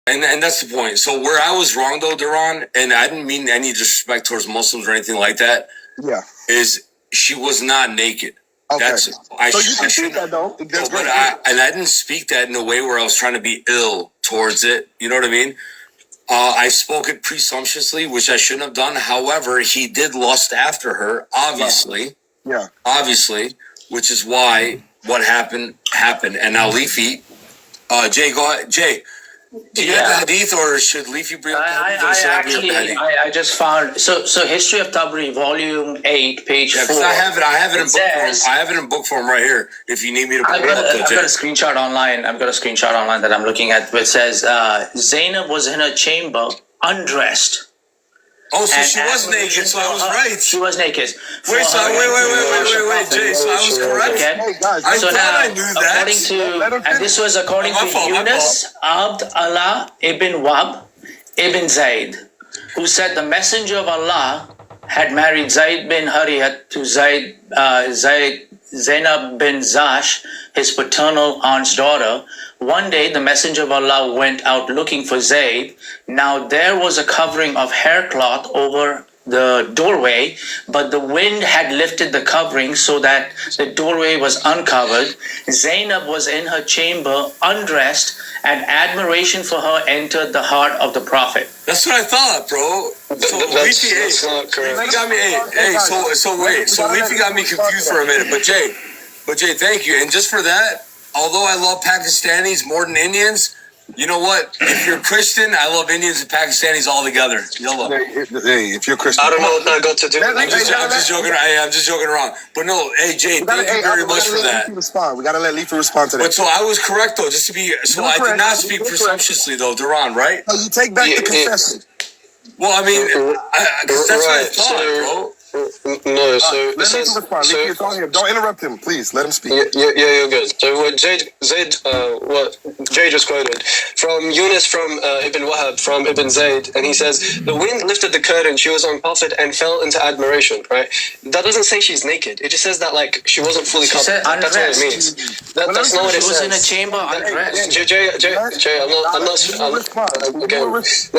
And that's the point. So where I was wrong though, Duran, and I didn't mean any disrespect towards Muslims or anything like that. Yeah. Is she was not naked. Okay. That's so you can see that though. That's but I didn't speak that in a way where I was trying to be ill towards it. You know what I mean? I spoke it presumptuously, which I shouldn't have done. However, he did lust after her, obviously. Yeah. Obviously, which is why what happened. And now Leafy, Jay, go ahead. Jay, do you have the hadith, or should Leafy bring up the hadith? I just found so History of Tabari, Volume 8, page 4. I have it in book form. I have it in book form right here. If you need me to bring it up, I've got a screenshot online. That I'm looking at, which says Zainab was in her chamber, undressed. Oh, so she was naked, so I was right. She was naked. Wait, Jay, so I was correct? Okay. Hey, guys, I thought I knew that. And this was according to Yunus Abd Allah ibn Wahb ibn Zayd, who said the Messenger of Allah had married Zayd bin Hariyat to Zainab bin Zash, his paternal aunt's daughter. One day, the Messenger of Allah went out looking for Zayd. Now, there was a covering of haircloth over the doorway, but the wind had lifted the covering so that the doorway was uncovered. Zainab was in her chamber, undressed, and admiration for her entered the heart of the Prophet. That's what I thought, bro. So that's not correct. Leafy got me. So Leafy got me confused for a minute. But Jay, thank you. And just for that, although I love Pakistanis more than Indians, you know what? If you're Christian, I love Indians and Pakistanis all together. Yalla. Hey, if you're Christian, I don't know what that got to do with it. I'm just joking around. But no, hey Jay, thank you very much for that. We gotta let Leafy respond to that. But so I was correct though, just to be. So I did not speak presumptuously though, Duran, right? No, you take back the confession. Well, I mean, because that's what I thought, bro. No, so let him respond. Don't interrupt him, please. Let him speak. Yeah, you're good. So what Jay just quoted from Yunus from Ibn Wahab from Ibn Zayd, and he says the wind lifted the curtain. She was on Prophet and fell into admiration. Right? That doesn't say she's naked. It just says that like she wasn't fully covered. That's what it means. That's not what it says. She was in a chamber undressed. Jay, I'm not.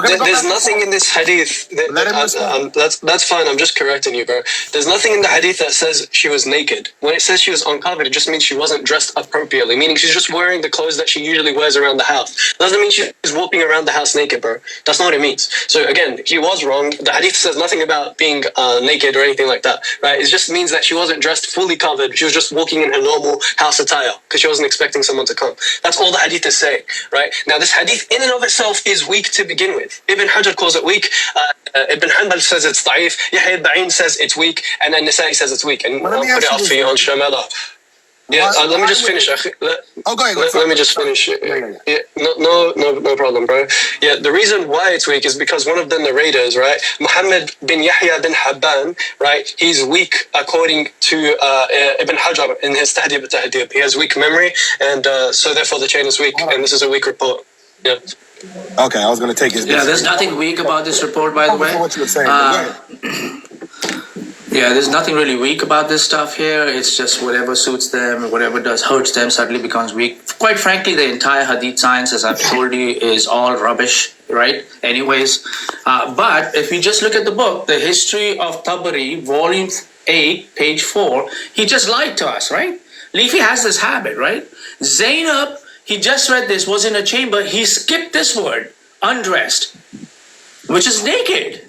Okay. There's nothing in this hadith. That's fine. I'm just correcting you, bro. There's nothing in the hadith that says she was naked. When it says she was uncovered, it just means she wasn't dressed appropriately, meaning she's just wearing the clothes that she usually wears around the house. Doesn't mean she's walking around the house naked, bro. That's not what it means. So again, he was wrong. The hadith says nothing about being naked or anything like that, right? It just means that she wasn't dressed fully covered. She was just walking in her normal house attire because she wasn't expecting someone to come. That's all the hadith is saying, right? Now, this hadith in and of itself is weak to begin with. Ibn Hajar calls it weak. Ibn Hanbal says it's da'if. Yahya Ba'in says it's weak. And then Nasa'i says it's weak. And I'll put it up for you on Shamala. Yeah, let me just finish. Go ahead. Let me just finish. Yeah, no problem, bro. Yeah, the reason why it's weak is because one of the narrators, right, Muhammad bin Yahya bin Habban, right, he's weak according to Ibn Hajar in his Tahdib al-Tahdib. He has weak memory, and so therefore the chain is weak, and this is a weak report. Yeah. Okay, I was going to take it. Yeah, there's nothing weak about this report, by the way. What you were saying, yeah, there's nothing really weak about this stuff here. It's just whatever suits them, whatever hurts them suddenly becomes weak. Quite frankly, the entire hadith science, as I've told you, is all rubbish, right? Anyways, but if we just look at the book, the History of Tabari, Volume 8, page 4, he just lied to us, right? Leafy has this habit, right? Zainab, he just read this, was in a chamber. He skipped this word, undressed, which is naked.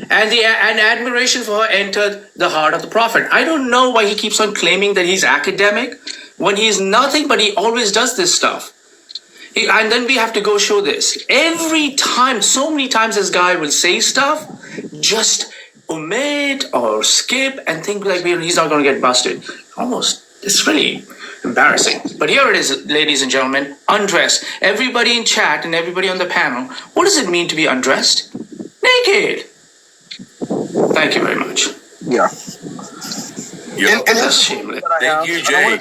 And admiration for her entered the heart of the Prophet. I don't know why he keeps on claiming that he's academic when he's nothing, but he always does this stuff. And then we have to go show this. Every time, so many times this guy will say stuff, just omit or skip and think like he's not going to get busted. Almost. It's really embarrassing. But here it is, ladies and gentlemen, undressed. Everybody in chat and everybody on the panel, what does it mean to be undressed? Naked. Thank you very much. Yeah. That's shameless. Thank you, Jay.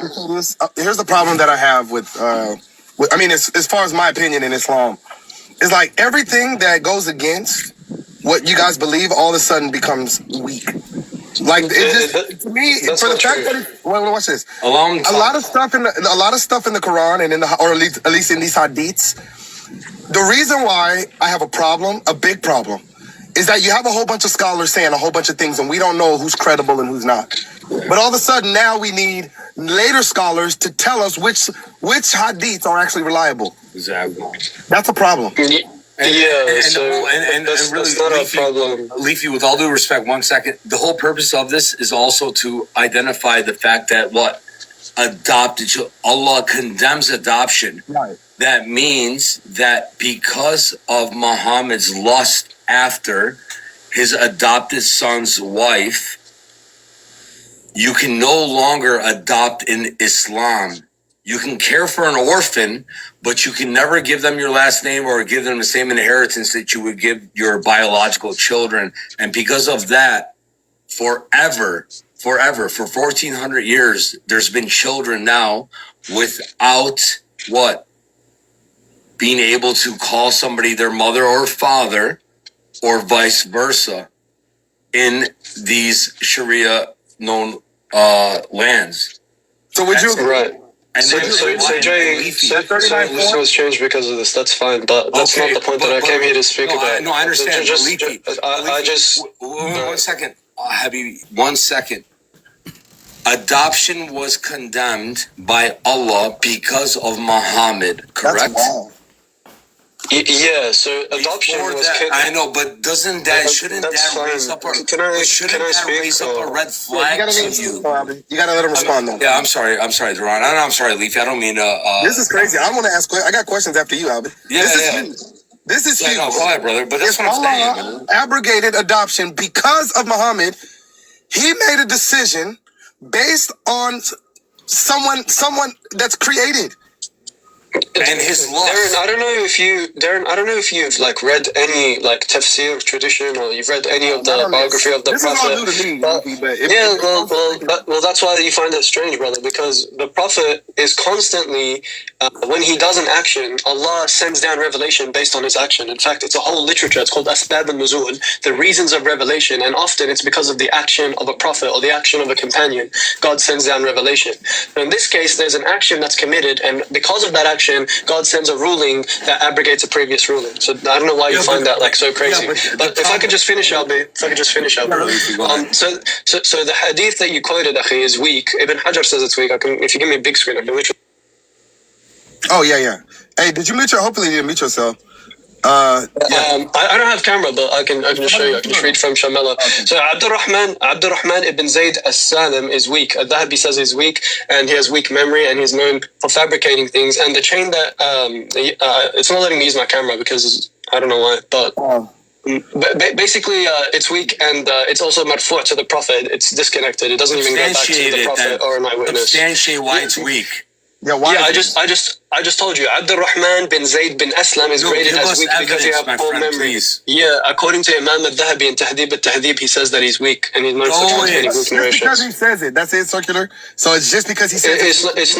Here's the problem that I have with I mean, as far as my opinion in Islam, it's like everything that goes against what you guys believe all of a sudden becomes weak. Like it just to me, for the fact that watch this. A lot of stuff in the Quran and in the, or at least in these hadiths, The reason why I have a problem, a big problem, is that you have a whole bunch of scholars saying a whole bunch of things and we don't know who's credible and who's not. But all of a sudden now we need later scholars to tell us which hadiths are actually reliable. Exactly. That's a problem. And That's not Leafy, a problem. Leafy, with all due respect, 1 second. The whole purpose of this is also to identify the fact that Allah condemns adoption. Right. That means that because of Muhammad's lust after his adopted son's wife, you can no longer adopt in Islam. You can care for an orphan, but you can never give them your last name or give them the same inheritance that you would give your biological children. And because of that, forever, for 1400 years, there's been children now without being able to call somebody their mother or father, or vice versa, in these Sharia known lands. So would you right? And So Jay, this was changed because of this. That's fine, but that's not the point that I came here to speak about. No, I understand. Leafy, I just 1 second, Habibi, 1 second. Adoption was condemned by Allah because of Muhammad, correct? That's wrong. Yeah, so adoption was. I know, but shouldn't that raise up a red flag to you? You gotta let him respond though. Yeah, I'm sorry, Duran. I'm sorry, Leafy. I don't mean to. This is crazy. I want to ask. I got questions after you, Albert. This is huge. No, go ahead, brother. But that's what I'm saying. Abrogated adoption because of Muhammad. He made a decision based on someone that's created. And his love. Darren, I don't know if you've like read any like tafsir tradition or you've read any of the biography of the This Prophet. is all new to me. Well, that's why you find that strange, brother, because the Prophet is constantly, when he does an action, Allah sends down revelation based on his action. In fact, it's a whole literature. It's called Asbab al-Nuzul, the reasons of revelation, and often it's because of the action of a prophet or the action of a companion. God sends down revelation. So in this case, there's an action that's committed, and because of that action, God sends a ruling that abrogates a previous ruling. So I don't know why you find that like so crazy. But if I could just finish, Albi. So the hadith that you quoted, Akhi, is weak. Ibn Hajar says it's weak. If you give me a big screen, I can literally. Oh yeah. Hey, did you mute your? Hopefully you didn't mute yourself. I don't have camera, but I can just show you. I can just read from Shamela. Okay. So Abdurrahman ibn Zayd as-Salim is weak. Al-Dhahabi says he's weak, and he has weak memory, and he's known for fabricating things. And the chain that it's not letting me use my camera because I don't know why, but basically it's weak, and it's also marfu' to the Prophet. It's disconnected. It doesn't even go back to the Prophet or an eyewitness. Substantiate why it's weak. Yeah, why? Yeah, I just told you. Abdurrahman bin Zayd bin Aslam is rated as weak because he has poor memory. Yeah, according to Imam al-Dhahabi in Tahdhib al-Tahdhib, he says that he's weak and he's known for transmitting weak narrations. Just because he says it, that's it, circular. So it's just because he says it's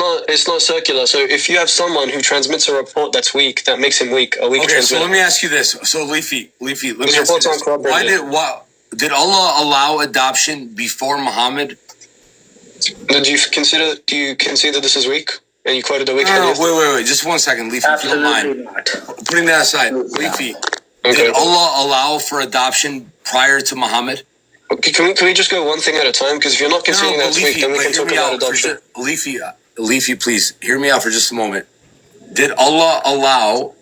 not circular. So if you have someone who transmits a report that's weak, that makes him weak. A weak transmitter. So let me ask you this. So Leafy, let me ask you this. Did Allah allow adoption before Muhammad? Do you consider this is weak? And you quoted the weak hadith? No, wait. Just 1 second, Leafy, if you don't mind. Putting that aside, Leafy, did Allah allow for adoption prior to Muhammad? Okay, can we just go one thing at a time? Because if you're not considering that's weak, then we can talk about adoption. Leafy, please, hear me out for just a moment. Did Allah allow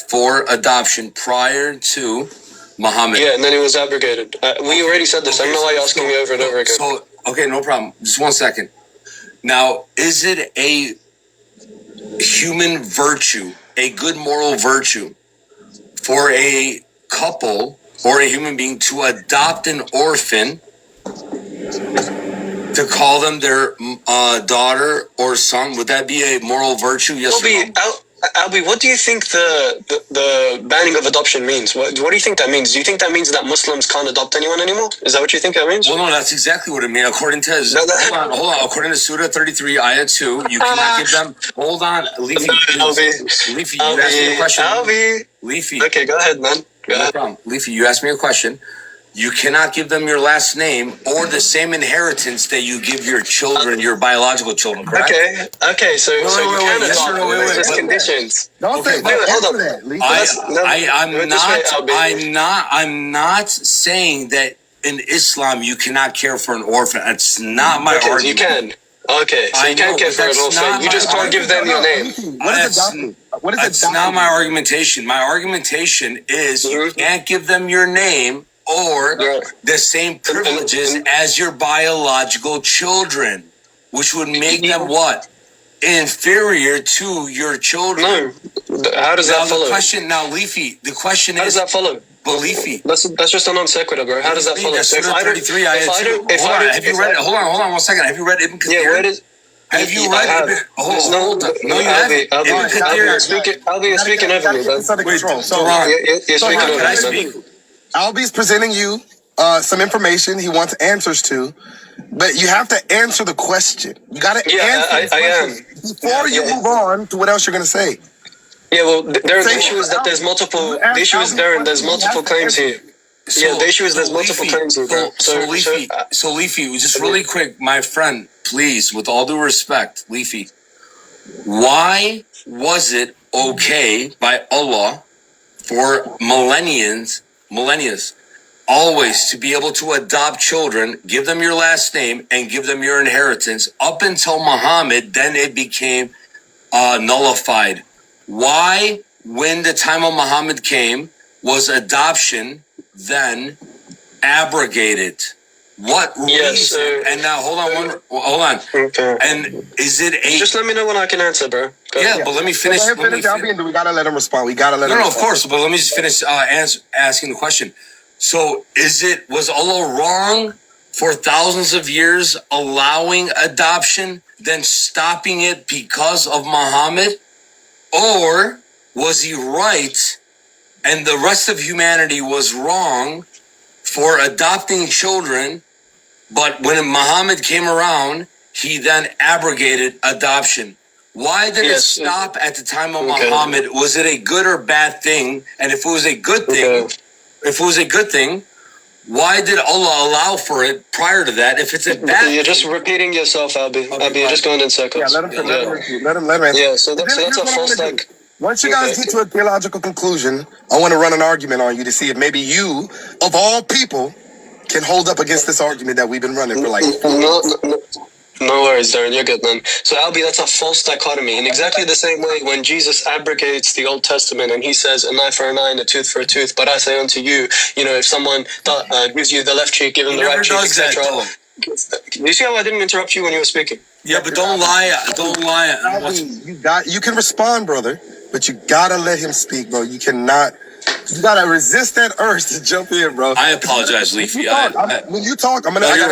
for adoption prior to Muhammad? Yeah, and then it was abrogated. We already said this. I don't know why you're asking me over and over again. Okay, no problem. Just 1 second. Now, is it a human virtue, a good moral virtue, for a couple or a human being to adopt an orphan, to call them their daughter or son? Would that be a moral virtue? Yes or no? Albi, what do you think the banning of adoption means? What do you think that means? Do you think that means that Muslims can't adopt anyone anymore? Is that what you think that means? Well, no, that's exactly what it means. According to hold on. According to Surah 33, Ayah 2, you cannot give them. Hold on, Leafy. Leafy, you asked me a question. Leafy. Okay, go ahead, man. No problem. Leafy, you asked me a question. you cannot give them your last name or the same inheritance that you give your children, your biological children, correct? Okay, so you can adopt, there's just conditions. Don't say, hold on. I'm not saying that in Islam you cannot care for an orphan. That's not my argument. You can. Okay, so you can care for an orphan. You just can't give them your name. That's not my argumentation. My argumentation is you can't give them your name or the same privileges as your biological children, which would make them what? Inferior to your children. No. How does that follow? Leafy, the question is... How does that follow? But Leafy. That's just a non sequitur, bro. How does that follow? So have you read it? Hold on 1 second. Have you read Ibn Kathir? Yeah, where is... Have you read it? Hold on. No, you haven't. You're speaking over me, bro. You're speaking over me. Albie's presenting you some information he wants answers to, but you have to answer the question. You got to answer I am. Before you move on to what else you're going to say. Yeah, well, the issue is that there's multiple... The issue is there's multiple claims here. The issue is there's multiple claims here, bro. So Leafy, just really quick, my friend, please, with all due respect, Leafy, why was it okay by Allah for millennia, always to be able to adopt children, give them your last name, and give them your inheritance up until Muhammad? Then it became nullified. Why, when the time of Muhammad came, was adoption then abrogated? What reason? And now, hold on. Okay. And is it a... Just let me know when I can answer, bro. But let me finish. We gotta let him respond. We gotta let him respond. Of course, but let me just finish asking the question. So, was Allah wrong for thousands of years allowing adoption, then stopping it because of Muhammad? Or was he right and the rest of humanity was wrong for adopting children, but when Muhammad came around, he then abrogated adoption? Why did it stop at the time of Muhammad? Was it a good or bad thing? And if it was a good thing, why did Allah allow for it prior to that? If it's a bad thing, you're just repeating yourself, Albie. You're just going in circles. Let him answer. Yeah, so that's a false like... Once you guys get to a theological conclusion, I want to run an argument on you to see if maybe you, of all people, can hold up against this argument that we've been running for like... No worries, Darren, you're good, man. So, Albie, that's a false dichotomy. In exactly the same way, when Jesus abrogates the Old Testament and he says, an eye for an eye and a tooth for a tooth, but I say unto you, if someone gives you the left cheek, give him the right cheek, etc. You see how I didn't interrupt you when you were speaking? Yeah, but don't lie. Albie, you can respond, brother, but you gotta let him speak, bro. You cannot... You gotta resist that urge to jump in, bro. I apologize, Leafy. When you talk, I'm gonna... No, you're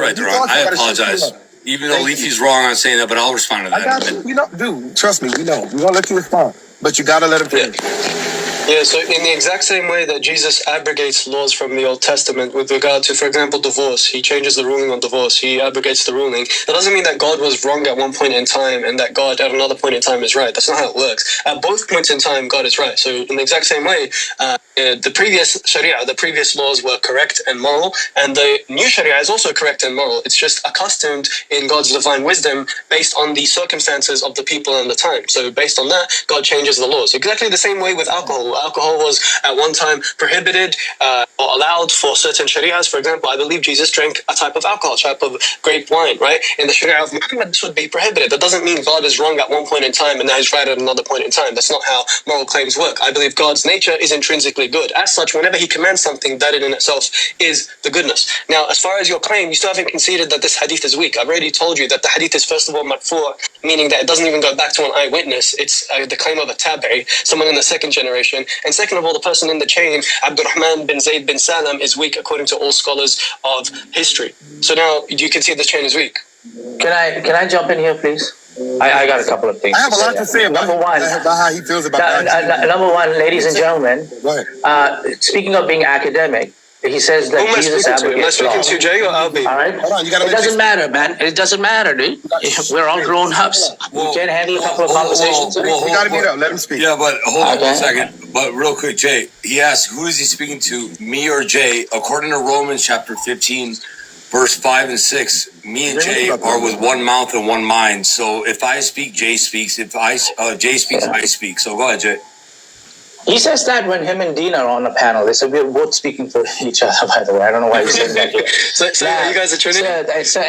right, Duran. I apologize. Even though Leafy's wrong on saying that, but I'll respond to that. I got you. We know, dude, trust me, we know. We're gonna let you respond. But you gotta let him finish. Yeah, so in the exact same way that Jesus abrogates laws from the Old Testament with regard to, for example, divorce, he changes the ruling on divorce, he abrogates the ruling. That doesn't mean that God was wrong at one point in time and that God at another point in time is right. That's not how it works. At both points in time, God is right. So in the exact same way, the previous Sharia, the previous laws were correct and moral, and the new Sharia is also correct and moral. It's just accustomed in God's divine wisdom based on the circumstances of the people and the time. So based on that, God changes the laws. Exactly the same way with alcohol. Alcohol was at one time prohibited or allowed for certain Sharias. For example, I believe Jesus drank a type of alcohol, a type of grape wine, right? In the Sharia of Muhammad, this would be prohibited. That doesn't mean God is wrong at one point in time and now he's right at another point in time. That's not how moral claims work. I believe God's nature is intrinsically good. As such, whenever he commands something, that in itself is the goodness. Now, as far as your claim, you still haven't conceded that this hadith is weak. I've already told you that the hadith is, first of all, marfu', meaning that it doesn't even go back to an eyewitness. It's the claim of a tabi'i, someone in the second generation. And second of all, the person in the chain, Abdurrahman bin Zayd bin Salam, is weak according to all scholars of history. So now you can see this chain is weak. Can I jump in here, please? I got a couple of things. I have a lot to say about how he feels about that. Number one, ladies and gentlemen, speaking of being academic, he says that Jesus abrogates law. Am I speaking to Jay or Albie? All right. It doesn't matter, man. It doesn't matter, dude. We're all grown ups. We can handle a couple of conversations. We gotta meet up. Let him speak. Yeah, but hold on 1 second. but real quick, Jay, he asked, who is he speaking to, me or Jay? According to Romans chapter 15, verse 5 and 6, me and Jay are with one mouth and one mind. So if I speak, Jay speaks. If Jay speaks, I speak. So go ahead, Jay. He says that when him and Dean are on a panel. They said we're both speaking for each other, by the way. I don't know why he said that here. So you guys are Trinity? So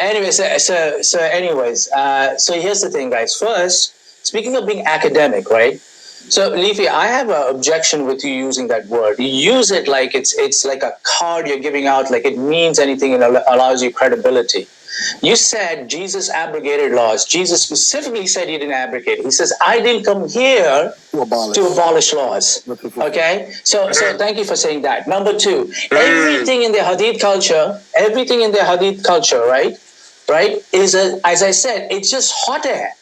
here's the thing, guys. First, speaking of being academic, right? So, Leafy, I have an objection with you using that word. You use it like it's like a card you're giving out, like it means anything and allows you credibility. You said Jesus abrogated laws. Jesus specifically said he didn't abrogate. He says, I didn't come here to abolish laws. Okay? So thank you for saying that. Number two, everything in the Hadith culture, right, is, as I said, it's just hot air.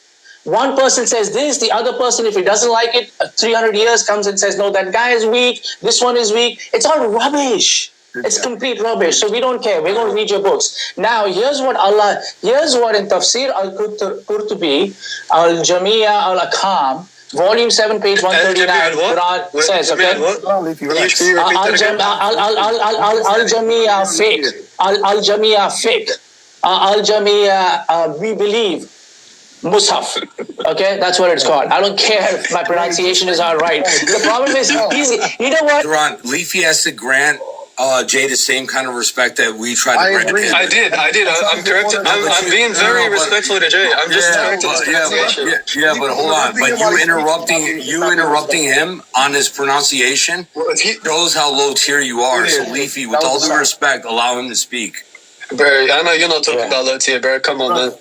One person says this, the other person, if he doesn't like it, 300 years comes and says, no, that guy is weak, this one is weak. It's all rubbish. It's complete rubbish. So we don't care. We're going to read your books. Now, here's what in Tafsir al-Qurtubi, al-Jamia al-Akam, volume 7, page 139, Quran says, okay? Al-Jamia fake. Al-Jamia, we believe. Mushaf. Okay, that's what it's called. I don't care if my pronunciation is all right. The problem is, you know what? Duran, Leafy has to grant Jay the same kind of respect that we try to grant him. I did. I'm corrected. I'm being very respectful to Jay. I'm just correcting his pronunciation. Yeah, but hold on. But you interrupting him on his pronunciation shows how low tier you are. So Leafy, with all due respect, allow him to speak. Bro, I know you're not talking about low tier, bro. Come on, man.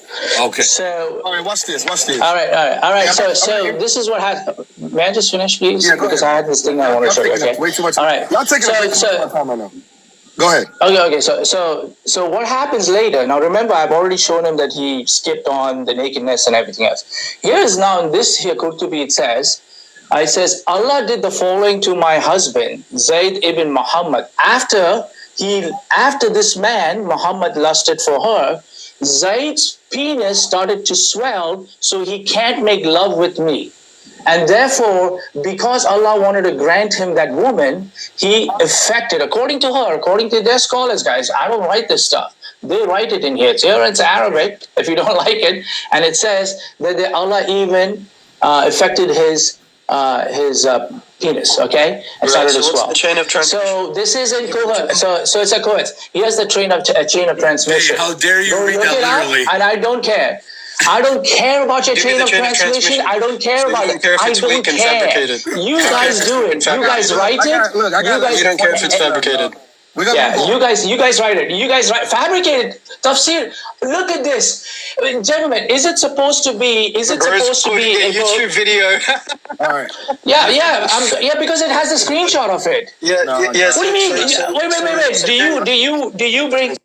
Okay. So, all right, watch this. All right. So this is what happened. May I just finish, please? Yeah, because I had this thing I want to show you. Okay. Way too much. All right. Y'all taking way too much time right now. Go ahead. Okay. So what happens later? Now remember, I've already shown him that he skipped on the nakedness and everything else. Here is now in this here Qurtubi, it says, Allah did the following to my husband, Zayd ibn Muhammad. After this man, Muhammad, lusted for her, Zayd's penis started to swell, so he can't make love with me. And therefore, because Allah wanted to grant him that woman, he effected, according to her, according to their scholars, guys, I don't write this stuff. They write it in here. It's Arabic, if you don't like it. And it says that Allah even affected his penis, okay? And started to swell. The chain of transmission? So this is incoherent. So it's a coherence. Here's the chain of transmission. Hey, how dare you read that literally? And I don't care. I don't care about your chain of transmission. I don't care about it. I don't care. You guys do it. You guys write it. You don't care if it's fabricated. Yeah, you guys write it. You guys write fabricated tafsir. Look at this, gentlemen. Is it supposed to be? Is it supposed to be a YouTube video? All right. Yeah, because it has a screenshot of it. Yes. What do you mean? Wait. Do you bring?